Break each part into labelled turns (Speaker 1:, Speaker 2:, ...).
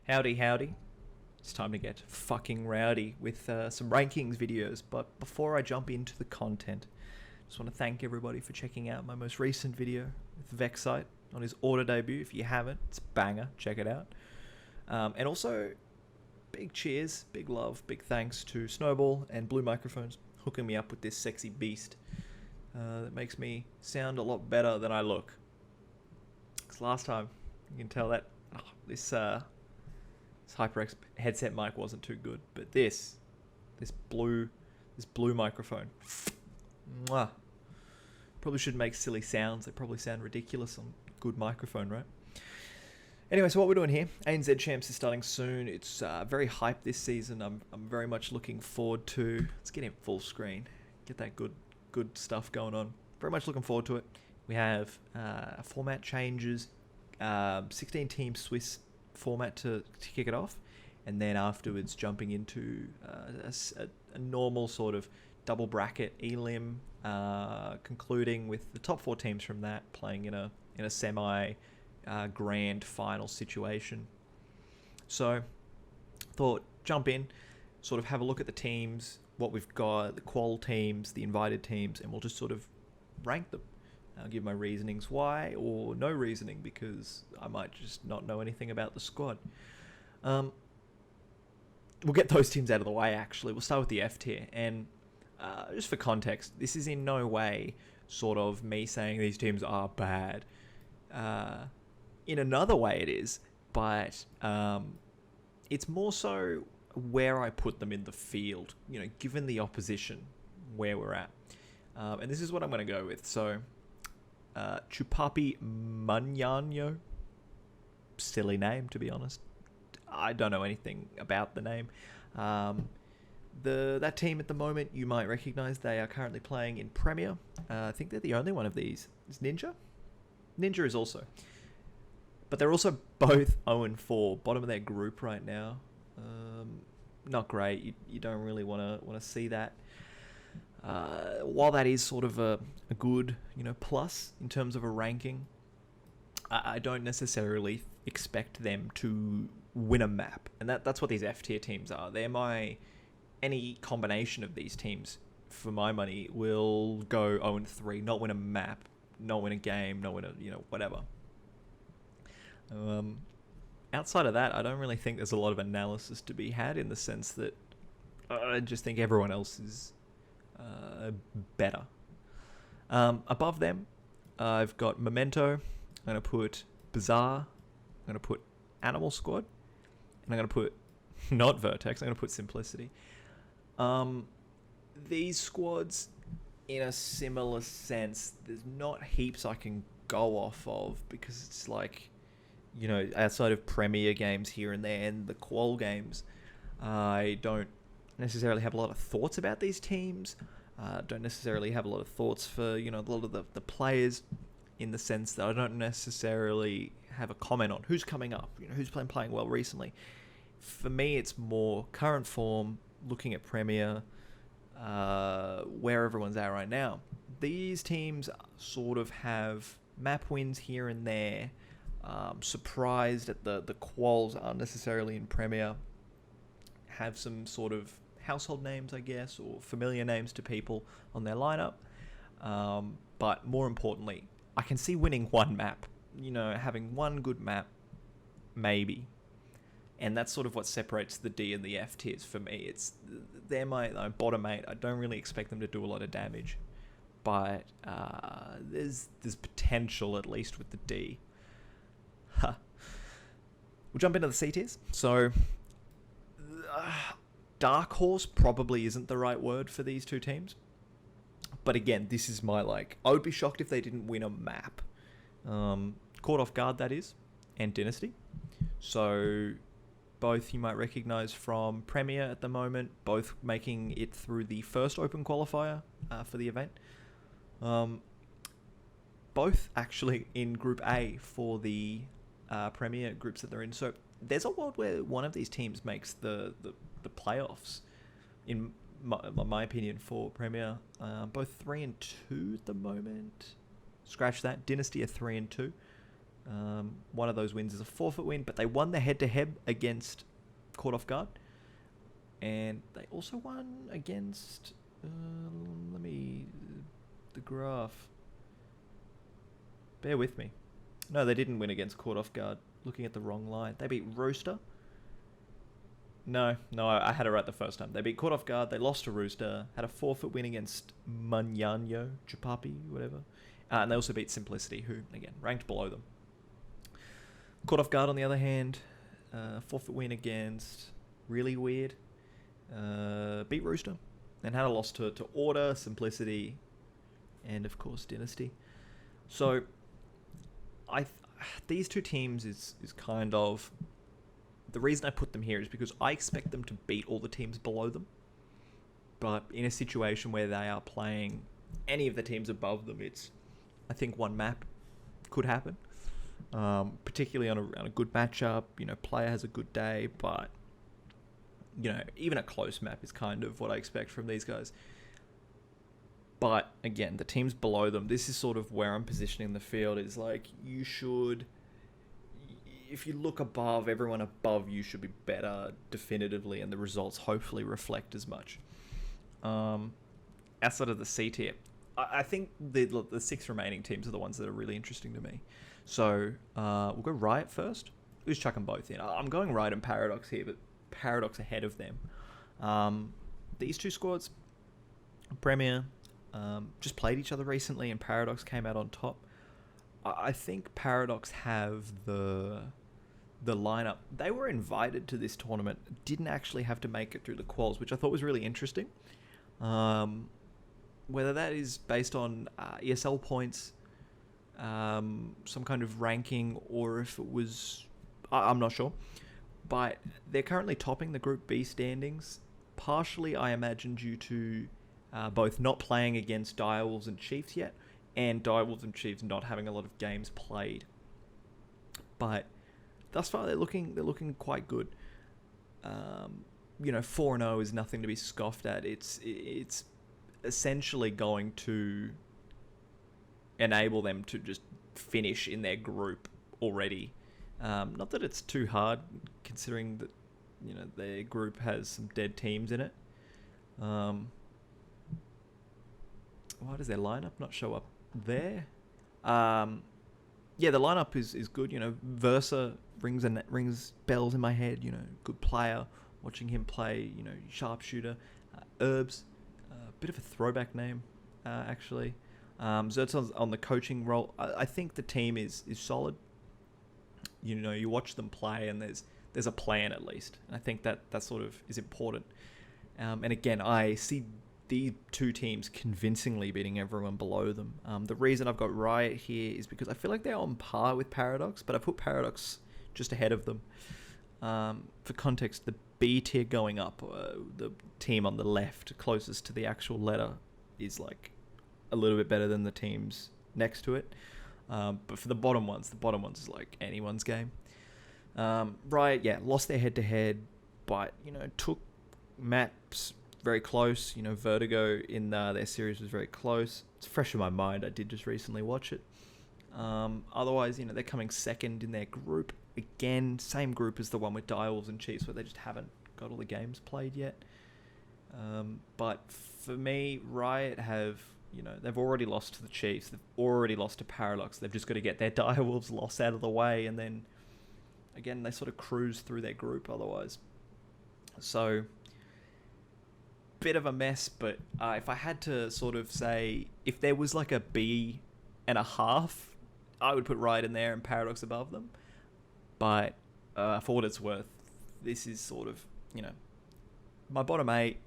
Speaker 1: Howdy, howdy. It's time to get fucking rowdy with some rankings videos. But before I jump into the content, I just want to thank everybody for checking out my most recent video with Vexite on his order debut. If you haven't, it's a banger. Check it out. And also, big cheers, big love, big thanks to Snowball and Blue Microphones hooking me up with this sexy beast that makes me sound a lot better than I look. Because last time, you can tell that this HyperX headset mic wasn't too good, but this blue microphone, mwah, probably shouldn't make silly sounds. They probably sound ridiculous on good microphone, right? Anyway, so what we're doing here, ANZ Champs is starting soon. It's very hyped this season. I'm very much looking forward to. Let's get in full screen, get that good stuff going on. Very much looking forward to it. We have format changes, 16 team Swiss format to kick it off, and then afterwards jumping into a normal sort of double bracket elim, concluding with the top 4 teams from that playing in a semi grand final situation. So thought jump in, sort of have a look at the teams, what we've got, the qual teams, the invited teams, and we'll just sort of rank them. I'll give my reasonings why, or no reasoning because I might just not know anything about the squad. We'll get those teams out of the way, actually. We'll start with the F tier. And just for context, this is in no way sort of me saying these teams are bad. In another way it is, but it's more so where I put them in the field, given the opposition, where we're at. And this is what I'm going to go with. So, Chupapi Manyanyo. Silly name, to be honest. I don't know anything about the name. That team at the moment, you might recognise, they are currently playing in Premier. I think they're the only one of these. Is Ninja? Ninja is also. But they're also both 0-4, bottom of their group right now. Not great. You don't really want to see that. While that is sort of a good, plus in terms of a ranking, I don't necessarily expect them to win a map, and that's what these F tier teams are. Any combination of these teams, for my money, will go 0-3, not win a map, not win a game, not win a whatever. Outside of that, I don't really think there's a lot of analysis to be had, in the sense that I just think everyone else is better. Above them, I've got Memento. I'm going to put Bizarre. I'm going to put Animal Squad. And I'm going to put, not Vertex, I'm going to put Simplicity. These squads, in a similar sense, there's not heaps I can go off of, because it's like, outside of Premier games here and there and the qual games, I don't necessarily have a lot of thoughts about these teams. Don't necessarily have a lot of thoughts for a lot of the players, in the sense that I don't necessarily have a comment on who's coming up, who's playing well recently. For me, it's more current form, looking at Premier, where everyone's at right now. These teams sort of have map wins here and there. Surprised at the quals aren't necessarily in Premier. Have some sort of household names, I guess, or familiar names to people on their lineup. But more importantly, I can see winning one map. Having one good map, maybe. And that's sort of what separates the D and the F tiers for me. They're my bottom 8. I don't really expect them to do a lot of damage, but there's potential, at least with the D. We'll jump into the C tiers. So, Dark Horse probably isn't the right word for these two teams. But again, this is my I would be shocked if they didn't win a map. Caught Off Guard, that is, and Dynasty. So, both you might recognise from Premier at the moment, both making it through the first open qualifier for the event. Both actually in Group A for the Premier groups that they're in. So there's a world where one of these teams makes the playoffs, in my opinion, for Premier. Both 3-2 at the moment. Scratch that. Dynasty are 3-2. One of those wins is a forfeit win, but they won the head-to-head against Caught Off Guard. And they also won against... the graph. Bear with me. No, they didn't win against Caught Off Guard. Looking at the wrong line. They beat Rooster. No, I had it right the first time. They beat Caught Off Guard. They lost to Rooster. Had a forfeit win against Manyanyo, Chupapi, whatever. And they also beat Simplicity, who, again, ranked below them. Caught Off Guard, on the other hand, forfeit win against Really Weird. Beat Rooster. And had a loss to Order, Simplicity, and, of course, Dynasty. So, these two teams is kind of... The reason I put them here is because I expect them to beat all the teams below them. But in a situation where they are playing any of the teams above them, I think one map could happen. Particularly on a good matchup, player has a good day, but, even a close map is kind of what I expect from these guys. But, again, the teams below them, this is sort of where I'm positioning the field, is like, you should... If you look above, everyone above you should be better definitively, and the results hopefully reflect as much. Outside of the C tier, I think the 6 remaining teams are the ones that are really interesting to me. So we'll go Riot first. We'll just chuck them both in. I'm going Riot and Paradox here, but Paradox ahead of them. These two squads, Premier, just played each other recently, and Paradox came out on top. I think Paradox have the lineup. They were invited to this tournament, didn't actually have to make it through the quals, which I thought was really interesting. Whether that is based on ESL points, some kind of ranking, or if it was... I'm not sure. But they're currently topping the Group B standings, partially, I imagine, due to both not playing against Direwolves and Chiefs yet, and Direwolves and Chiefs not having a lot of games played. But thus far, they're looking quite good. 4-0 is nothing to be scoffed at. It's essentially going to enable them to just finish in their group already. Not that it's too hard, considering that their group has some dead teams in it. Why does their lineup not show up there? The lineup is good. Versa rings bells in my head. Good player. Watching him play, sharpshooter. Herbs, bit of a throwback name, actually. Zertzon's on the coaching role. I think the team is solid. You watch them play, and there's a plan at least. And I think that sort of is important. And again, I see these two teams convincingly beating everyone below them. The reason I've got Riot here is because I feel like they're on par with Paradox, but I put Paradox just ahead of them. For context, the B tier going up, the team on the left closest to the actual letter, is like a little bit better than the teams next to it. But for the bottom ones is like anyone's game. Riot, lost their head-to-head, but, took maps very close. Vertigo in their series was very close. It's fresh in my mind. I did just recently watch it. Otherwise, they're coming second in their group. Again, same group as the one with Direwolves and Chiefs, where they just haven't got all the games played yet. But for me, Riot have, they've already lost to the Chiefs. They've already lost to Paradox. They've just got to get their Direwolves loss out of the way, and then, again, they sort of cruise through their group otherwise. So, bit of a mess, but if I had to sort of say, if there was like a B and a half, I would put Riot in there and Paradox above them. But for what it's worth, this is sort of, my bottom 8,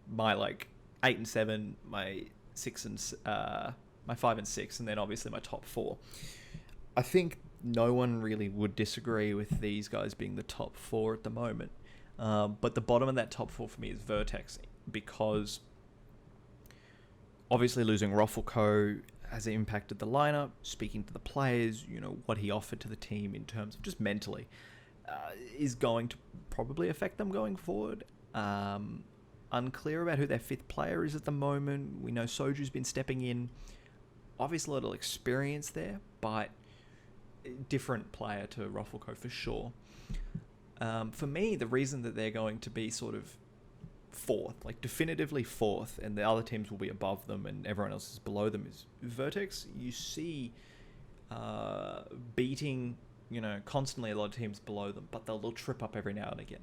Speaker 1: my 8 and 7, my 6 and my 5 and 6, and then obviously my top 4. I think no one really would disagree with these guys being the top 4 at the moment. But the bottom of that top 4 for me is Vertex, because obviously losing Roffelco has impacted the lineup. Speaking to the players, what he offered to the team in terms of just mentally is going to probably affect them going forward. Unclear about who their 5th player is at the moment. We know Soju's been stepping in. Obviously a little experience there, but different player to Ruffleco for sure. For me, the reason that they're going to be sort of fourth, like definitively fourth, and the other teams will be above them and everyone else is below them, is Vertex. You see beating, constantly a lot of teams below them, but they'll trip up every now and again.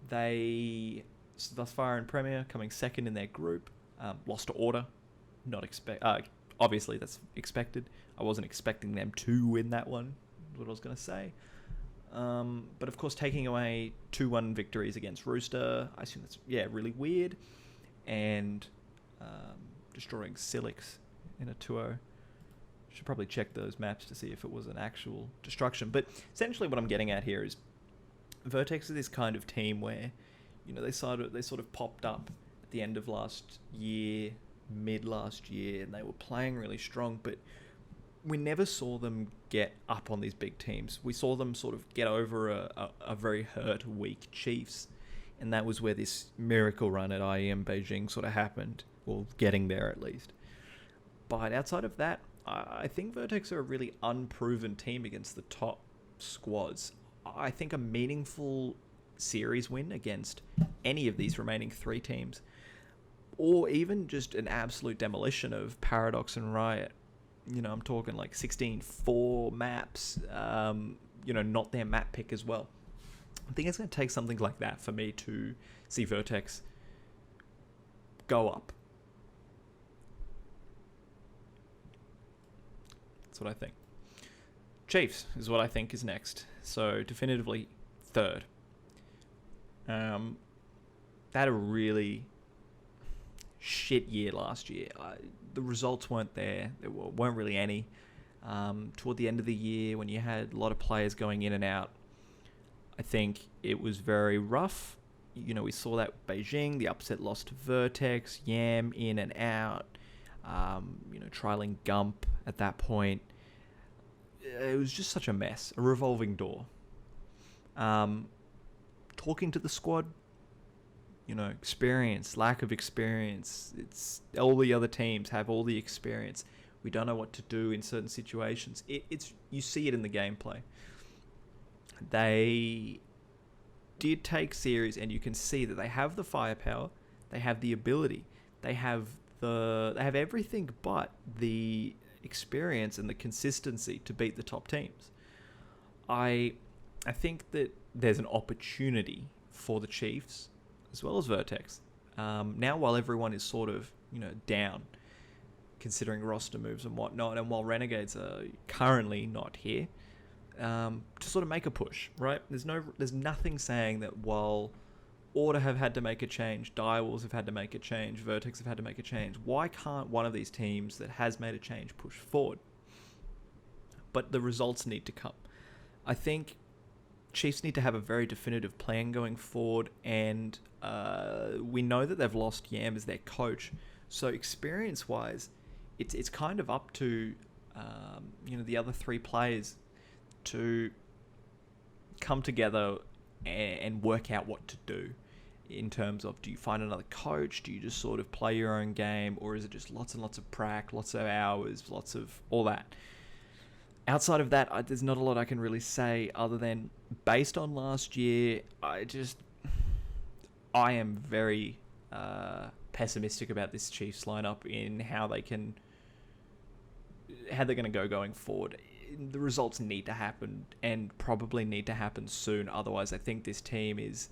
Speaker 1: They, thus far in Premier, coming second in their group, lost to Order. Obviously, that's expected. I wasn't expecting them to win that one, is what I was going to say. But of course, taking away 2-1 victories against Rooster, I assume that's, really weird. And destroying Silix in a 2-0. Should probably check those maps to see if it was an actual destruction. But essentially what I'm getting at here is Vertex is this kind of team where, they sort of popped up at the end of last year, mid last year, and they were playing really strong, but we never saw them get up on these big teams. We saw them sort of get over a very hurt, weak Chiefs, and that was where this miracle run at IEM Beijing sort of happened, or getting there at least. But outside of that, I think Vertex are a really unproven team against the top squads. I think a meaningful series win against any of these remaining 3 teams, or even just an absolute demolition of Paradox and Riot. I'm talking like 16-4 maps, not their map pick as well. I think it's going to take something like that for me to see Vertex go up. That's what I think. Chiefs is what I think is next. So definitively third. They had a really shit year last year. The results weren't there. There weren't really any. Toward the end of the year, when you had a lot of players going in and out, I think it was very rough. We saw that Beijing, the upset loss to Vertex, Yam in and out, trialing Gump at that point. It was just such a mess, a revolving door. Talking to the squad, experience, lack of experience. It's all the other teams have all the experience. We don't know what to do in certain situations. It's you see it in the gameplay. They did take series, and you can see that they have the firepower, they have the ability, they have everything but the experience and the consistency to beat the top teams. I think that there's an opportunity for the Chiefs as well as Vertex. Now, while everyone is sort of, down, considering roster moves and whatnot, and while Renegades are currently not here, to sort of make a push, right? There's nothing saying that while Order have had to make a change, Direwolves have had to make a change, Vertex have had to make a change, why can't one of these teams that has made a change push forward? But the results need to come. I think Chiefs need to have a very definitive plan going forward, and we know that they've lost Yam as their coach, so experience-wise, it's kind of up to the other 3 players to come together and work out what to do in terms of, do you find another coach, do you just sort of play your own game, or is it just lots and lots of prac, lots of hours, lots of all that. Outside of that, there's not a lot I can really say other than, based on last year, I am very pessimistic about this Chiefs lineup in how they're going to go going forward. The results need to happen, and probably need to happen soon. Otherwise, I think this team is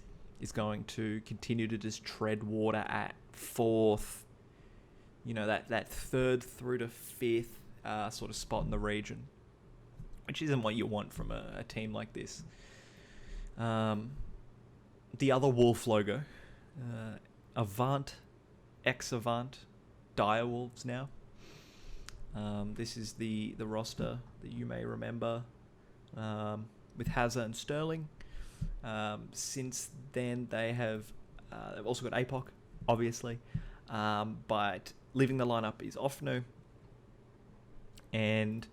Speaker 1: going to continue to just tread water at 4th, that 3rd through to 5th sort of spot in the region, which isn't what you want from a team like this. The other Wolf logo, Avant, ex-Avant, Direwolves now. This is the roster that you may remember, with Hazza and Sterling. Since then, they've also got APOC, obviously, but leaving the lineup is Ofnu, and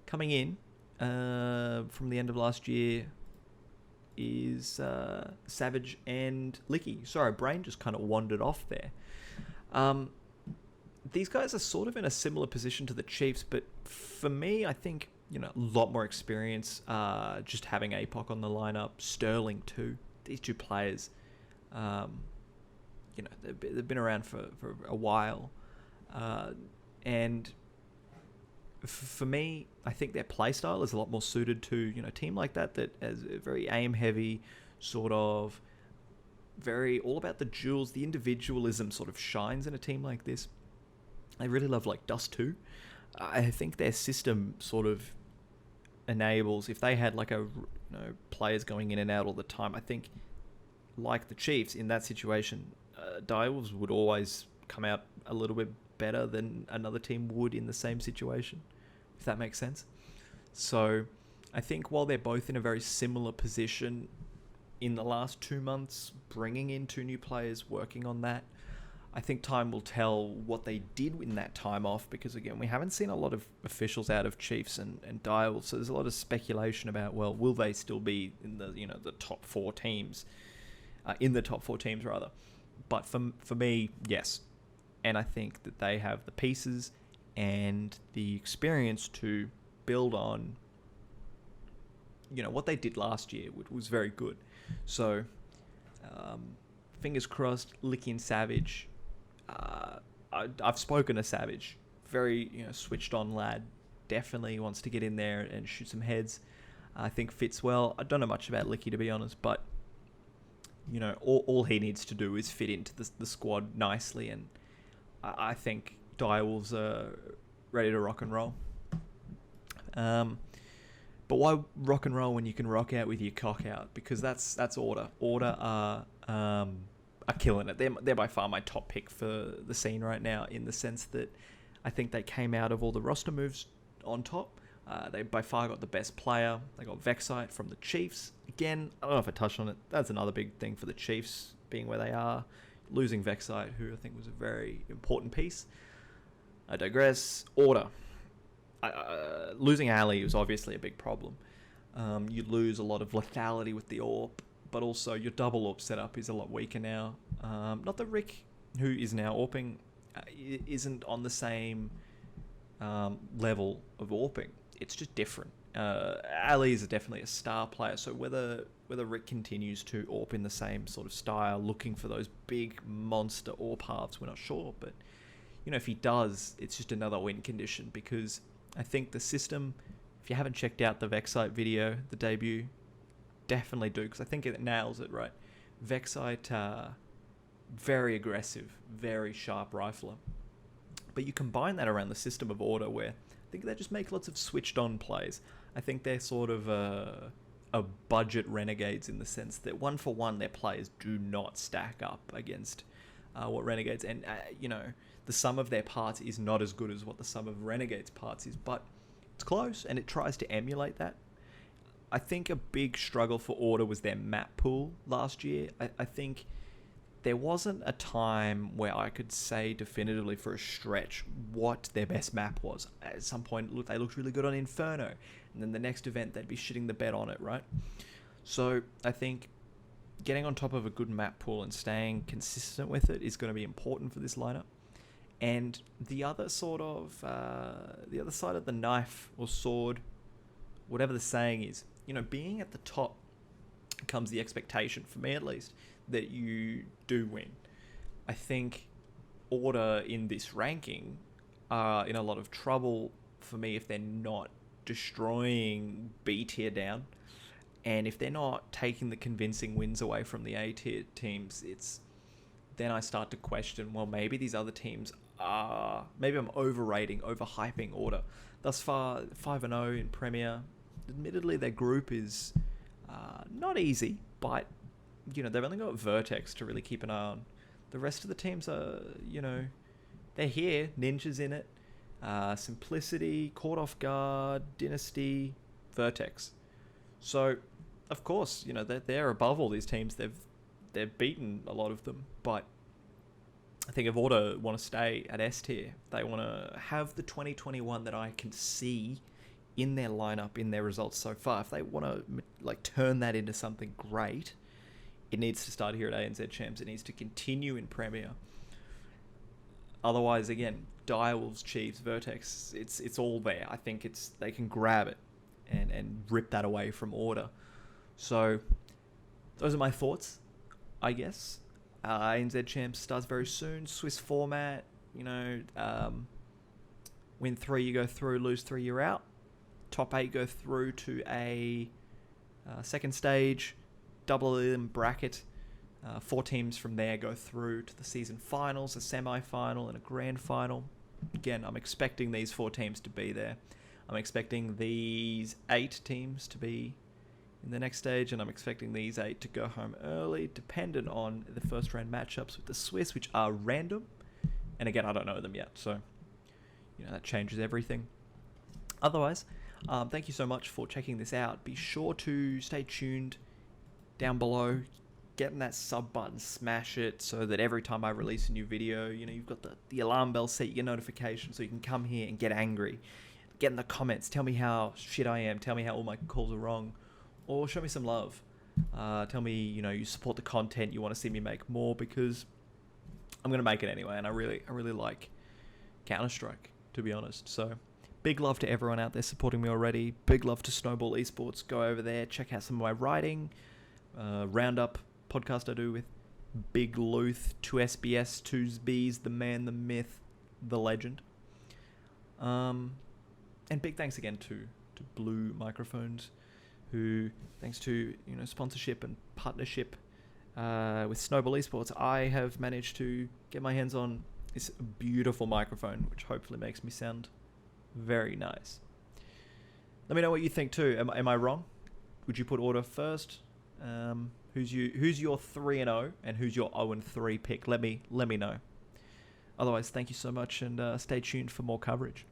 Speaker 1: coming in from the end of last year is Savage and Licky. Sorry, brain just kind of wandered off there. These guys are sort of in a similar position to the Chiefs, but for me, I think a lot more experience. Just having APOC on the lineup, Sterling too. These two players, they've been around for a while, and for me, I think their play style is a lot more suited to a team like that is very aim heavy, sort of very all about the duels. The individualism sort of shines in a team like this. I really love like Dust 2. I think their system sort of enables, if they had like players going in and out all the time, I think like the Chiefs in that situation, Direwolves would always come out a little bit better than another team would in the same situation, if that makes sense. So I think while they're both in a very similar position in the last 2 months, bringing in 2 new players, working on that, I think time will tell what they did in that time off, because again, we haven't seen a lot of officials out of Chiefs and Direwolves, so there's a lot of speculation about, well, will they still be in the top 4 teams, rather. But for me, yes. And I think that they have the pieces and the experience to build on, what they did last year, which was very good. So, fingers crossed, Licky and Savage. I've spoken to Savage. Very, switched on lad. Definitely wants to get in there and shoot some heads. I think fits well. I don't know much about Licky, to be honest, but, all he needs to do is fit into the squad nicely, and I think Direwolves are ready to rock and roll. But why rock and roll when you can rock out with your cock out? Because that's Order. Order are killing it. They're by far my top pick for the scene right now, in the sense that I think they came out of all the roster moves on top. They by far got the best player. They got Vexite from the Chiefs. Again, I don't know if I touched on it. That's another big thing for the Chiefs, being where they are. Losing Vexite, who I think was a very important piece. I digress. Order. Losing Ali was obviously a big problem. You lose a lot of lethality with the AWP, but also your double AWP setup is a lot weaker now. Not that Rick, who is now AWPing, isn't on the same level of AWPing. It's just different. Ali is definitely a star player, so whether Rick continues to AWP in the same sort of style, looking for those big monster AWP halves, we're not sure. But if he does, it's just another win condition, because I think the system, if you haven't checked out the Vexite video, the debut, definitely do, because I think it nails it, right? Vexite, very aggressive, very sharp rifler. But you combine that around the system of Order, where I think they just make lots of switched on plays. I think they're sort of a budget renegades, in the sense that 1-for-1 their players do not stack up against what Renegades, and the sum of their parts is not as good as what the sum of Renegades parts is, but it's close, and it tries to emulate that. I think a big struggle for Order was their map pool last year. I think there wasn't a time where I could say definitively for a stretch what their best map was. At some point, they looked really good on Inferno, and then the next event they'd be shitting the bed on it, right? So I think getting on top of a good map pool and staying consistent with it is going to be important for this lineup. And the other sort of, the other side of the knife or sword, whatever the saying is, being at the top comes the expectation, for me at least, that you do win. I think Order in this ranking are in a lot of trouble for me if they're not destroying B tier down. And if they're not taking the convincing wins away from the A tier teams, then I start to question, well, maybe these other teams maybe I'm overhyping Order. Thus far, 5-0 in Premier. Admittedly, their group is not easy, but they've only got Vertex to really keep an eye on. The rest of the teams are, they're here. Ninja's in it. Simplicity, Caught Off Guard, Dynasty, Vertex. So, of course, they're above all these teams. They've beaten a lot of them, but I think if Order want to stay at S tier, they want to have the 2021 that I can see in their lineup, in their results so far. If they want to turn that into something great, it needs to start here at ANZ Champs. It needs to continue in Premier. Otherwise, again, Direwolves, Chiefs, Vertex, it's all there. I think they can grab it and rip that away from Order. So those are my thoughts, I guess. ANZ Champs starts very soon. Swiss format, win 3, you go through. Lose 3, you're out. Top 8 go through to a second stage, double elim bracket. 4 teams from there go through to the season finals, a semi-final and a grand final. Again, I'm expecting these 4 teams to be there. I'm expecting these 8 teams to be in the next stage, and I'm expecting these 8 to go home early, dependent on the first round matchups with the Swiss, which are random. And again, I don't know them yet, so that changes everything. Otherwise, thank you so much for checking this out. Be sure to stay tuned down below. Getting that sub button, smash it so that every time I release a new video, you've got the alarm bell set, you get notification, so you can come here and get angry. Get in the comments, tell me how shit I am, tell me how all my calls are wrong, or show me some love. Tell me, you support the content, you want to see me make more, because I'm going to make it anyway, and I really like Counter-Strike, to be honest. So big love to everyone out there supporting me already. Big love to Snowball Esports. Go over there, check out some of my writing, roundup podcast I do with Big Luth, 2SBS, 2Bs, the man, the myth, the legend. And big thanks again to Blue Microphones, who, thanks to sponsorship and partnership with Snowball Esports, I have managed to get my hands on this beautiful microphone, which hopefully makes me sound very nice. Let me know what you think too. Am I wrong? Would you put Order first? Who's your 3-0 and who's your 0-3 pick? Let me know. Otherwise, thank you so much, and stay tuned for more coverage.